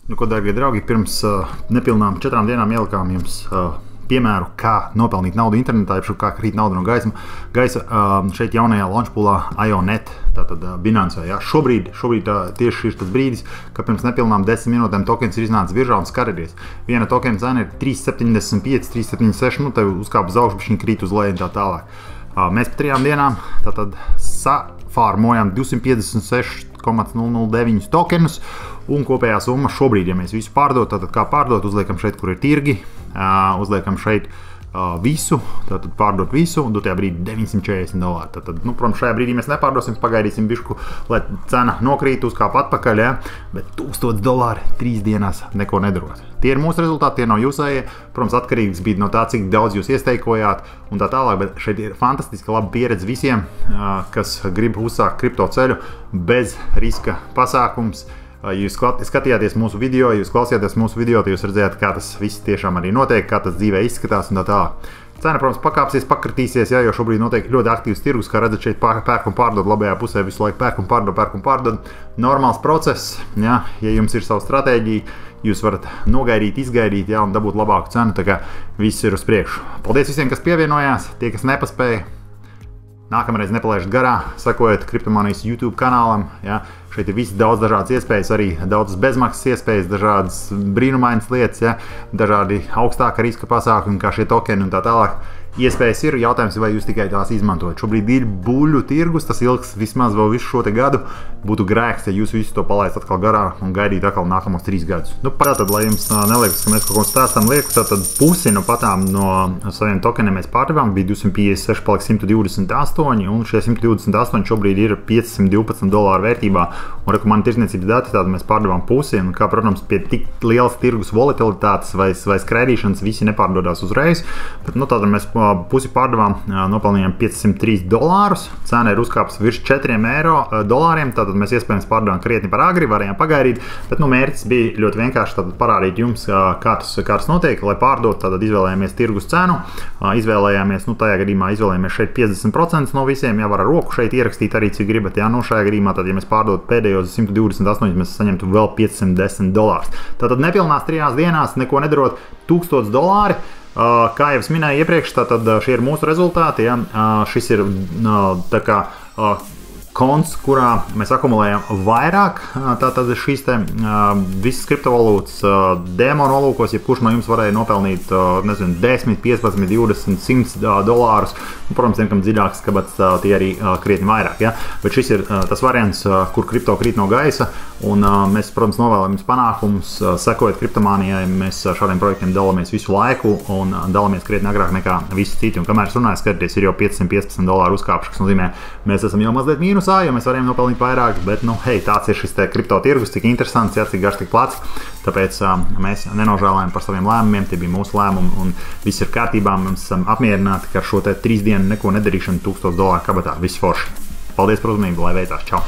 Nu, ko, dārgie draugi, pirms nepilnām 4 dienām ielikām jums piemēru, kā nopelnīt naudu internetā, jeb kā krīt naudu no gaisa šeit jaunajā launchpoolā IONET, tātad Binance. Ja? Šobrīd tieši ir tas brīdis, ka pirms nepilnām 10 minūtēm tokens ir iznācis viržā un skaties. Viena tokena cena ir 3,75, 3,76, nu tev uzkāp uz augšu, viņa krīt uz leju un tā tālāk. Mēs pa 3 dienām tātad safārmojam 256,009 tokenus, un kopējā summa šobrīd, ja mēs visu pārdot, tātad kā pārdot, uzliekam šeit, kur ir tirgi, uzliekam šeit visu, tātad pārdot visu, un tajā brīdī $940. Tātad, nu, protams, šajā brīdī mēs nepārdosim, pagaidīsim bišku, lai cena nokrīt, uzkāp atpakaļ, ja? Bet $1000 3 dienās neko nedarot. Tie ir mūsu rezultāti, tie nav jūsējie. Protams, atkarīgs bija no tā, cik daudz jūs iesteikojāt un tā tālāk, bet šeit ir fantastiski laba pieredze visiem, kas grib uzsākt kripto ceļu bez riska pasākums. Ja jūs skatījāties mūsu video, jūs klausījāties mūsu video, tad jūs redzējāt, kā tas viss tiešām arī notiek, kā tas dzīvē izskatās un tā tālāk. Cena, protams, pakāpsies, pakritīsies, ja, jo šobrīd notiek ļoti aktīvs tirgus, kā redzat šeit pērk un pārdod labajā pusē, visu laiku pērk un pārdod. Normāls process, ja jums ir savu stratēģiju, jūs varat nogaidīt, izgaidīt, ja, un dabūt labāku cenu, tā kā viss ir uz priekšu. Paldies visiem, kas pievienojās, tie, kas nepaspēja. Nākamreiz nepalaižat garā, sekojiet Kriptomanijas YouTube kanālam. Ja. Šeit ir visi daudz dažādas iespējas, arī daudzas bezmaksas iespējas, dažādas brīnumainas lietas, ja. Dažādi augstāka riska pasākumi, kā šie tokeni un tā tālāk. Iespējas ir, jautājums, vai jūs tikai tās izmantojat. Šobrīd ir buļļu tirgus, tas ilgs vismaz vēl visu šo te gadu. Būtu grēks, ja jūs visu to palaist atkal garā un gaidītu atkal nākamos 3 gadus. Nu, tātad, lai jums neliekas, ka mēs kaut ko stāstam lieku, tad pusi no patām no saviem tokeniem mēs pārdevām, bija 256, palika 128, un šie 128 šobrīd ir $512 vērtībā. Un, reku, mani tirdzniecības dati, tātad mēs pārdevām pusi, un kā, protams, pie tik lielas tirgus volatilitātes vai skraidīšanas visi nepārdodās uzreiz, bet, nu, tātad mēs pusi pārdevām, nopelnījām $503. Cena ir uzkāpis virs $4, tātad mēs iespējams pārdevām krietni par agri, varējām pagaidīt, bet nu, mērķis bija ļoti vienkārši tātad parādīt jums, kā tas notiek, lai pārdot, tātad izvēlējāmies tirgus cenu, izvēlējāmies, nu tajā gadījumā izvēlējāmies šeit 50% no visiem, ja var ar roku šeit ierakstīt arī, cik gribat, ja nu šajā gadījumā, tad ja mēs pārdot pēdējos 128, mēs saņemtu vēl $510. Tātad nepilnās 3 dienās, neko nedarot, $1000. Kā jau es minēju iepriekš, tad šie ir mūsu rezultāti. Ja? Šis ir tā kā konts, kurā mēs akumulējam vairāk. Tātad šīs te visas kriptovalūtas demo nolūkos, jebkurš no jums varēja nopelnīt, nezinu, 10, 15, 20, $100. Protams, tiem, kam dziļāks skabats, tie arī krietni vairāk. Ja? Bet šis ir tas variants, kur kripto krīt no gaisa. Un mēs, protams, novēlam jums panākumus, sekojot Kriptomanijai. Mēs šādiem projektiem dalāmies visu laiku un dalāmies krietni agrāk nekā visi citi. Un kamēr es runāju, skaties, ir jau $515 uzkāpšs, kas nozīmē, mēs esam jau mazliet mīnusā, jo mēs varējām nopelnīt vairāk, bet, nu, hei, tāds ir šis te kripto tirgus, cik interesants, ja, cik garš, tik plats. Tāpēc mēs nenožēlējam par saviem lēmumiem, tie bija mūsu lēmumi un viss ir kārtībā. Mēs esam apmierināti, ka ar šo te 3 dienu neko nedarīšanu $1000 kabatā viss forši. Paldies par uzmanību, lai veicās, čau!